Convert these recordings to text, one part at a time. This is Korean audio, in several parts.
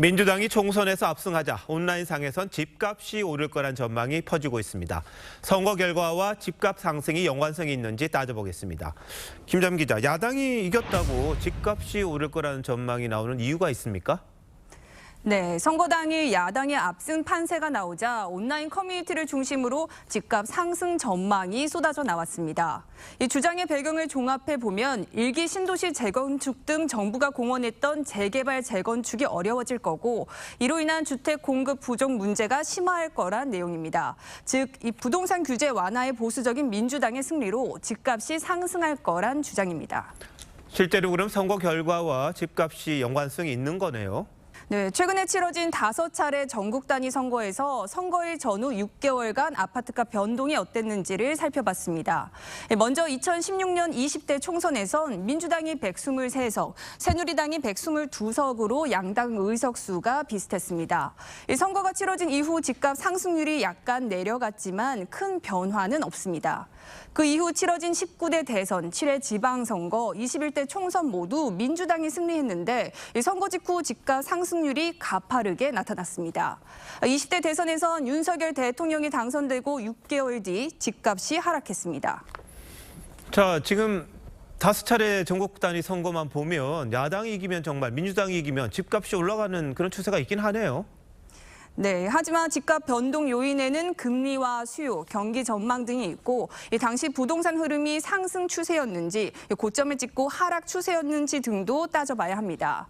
민주당이 총선에서 압승하자 온라인상에선 집값이 오를 거란 전망이 퍼지고 있습니다. 선거 결과와 집값 상승이 연관성이 있는지 따져보겠습니다. 김잠 기자, 야당이 이겼다고 집값이 오를 거라는 전망이 나오는 이유가 있습니까? 네, 선거 당일 야당의 압승 판세가 나오자 온라인 커뮤니티를 중심으로 집값 상승 전망이 쏟아져 나왔습니다. 이 주장의 배경을 종합해 보면 일기 신도시 재건축 등 정부가 공언했던 재개발 재건축이 어려워질 거고 이로 인한 주택 공급 부족 문제가 심화할 거란 내용입니다. 즉, 이 부동산 규제 완화의 보수적인 민주당의 승리로 집값이 상승할 거란 주장입니다. 실제로 그럼 선거 결과와 집값이 연관성이 있는 거네요. 네, 최근에 치러진 5차례 전국 단위 선거에서 선거일 전후 6개월간 아파트값 변동이 어땠는지를 살펴봤습니다. 먼저 2016년 20대 총선에선 민주당이 123석, 새누리당이 122석으로 양당 의석 수가 비슷했습니다. 선거가 치러진 이후 집값 상승률이 약간 내려갔지만 큰 변화는 없습니다. 그 이후 치러진 19대 대선, 7회 지방선거, 21대 총선 모두 민주당이 승리했는데 선거 직후 집값 상승률이 가파르게 나타났습니다. 20대 대선에선 윤석열 대통령이 당선되고 6개월 뒤 집값이 하락했습니다. 자, 지금 5차례 전국 단위 선거만 보면 야당이 이기면 정말 민주당이 이기면 집값이 올라가는 그런 추세가 있긴 하네요. 네, 하지만 집값 변동 요인에는 금리와 수요, 경기 전망 등이 있고 당시 부동산 흐름이 상승 추세였는지 고점을 찍고 하락 추세였는지 등도 따져봐야 합니다.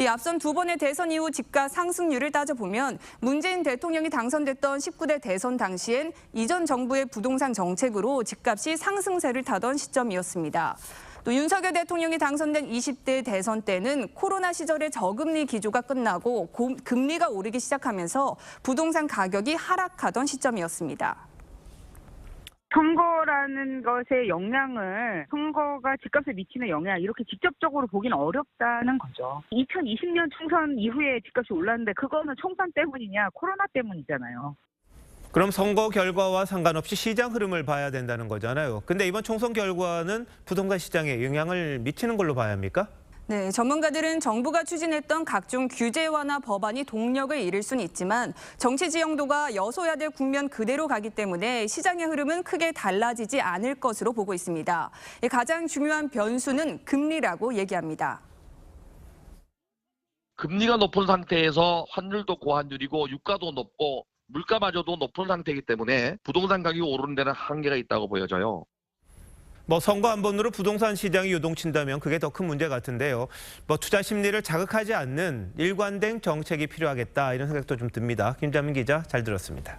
앞선 두 번의 대선 이후 집값 상승률을 따져보면 문재인 대통령이 당선됐던 19대 대선 당시엔 이전 정부의 부동산 정책으로 집값이 상승세를 타던 시점이었습니다. 또 윤석열 대통령이 당선된 20대 대선 때는 코로나 시절의 저금리 기조가 끝나고 금리가 오르기 시작하면서 부동산 가격이 하락하던 시점이었습니다. 선거라는 것의 영향을 선거가 집값에 미치는 영향 이렇게 직접적으로 보기는 어렵다는 거죠. 2020년 총선 이후에 집값이 올랐는데 그거는 총선 때문이냐 코로나 때문이잖아요. 그럼 선거 결과와 상관없이 시장 흐름을 봐야 된다는 거잖아요. 근데 이번 총선 결과는 부동산 시장에 영향을 미치는 걸로 봐야 합니까? 네, 전문가들은 정부가 추진했던 각종 규제 완화 법안이 동력을 잃을 수는 있지만 정치 지형도가 여소야대 국면 그대로 가기 때문에 시장의 흐름은 크게 달라지지 않을 것으로 보고 있습니다. 가장 중요한 변수는 금리라고 얘기합니다. 금리가 높은 상태에서 환율도 고환율이고 유가도 높고 물가마저도 높은 상태이기 때문에 부동산 가격이 오르는 데는 한계가 있다고 보여져요. 선거 한 번으로 부동산 시장이 요동친다면 그게 더 큰 문제 같은데요. 투자 심리를 자극하지 않는 일관된 정책이 필요하겠다 이런 생각도 좀 듭니다. 김자민 기자 잘 들었습니다.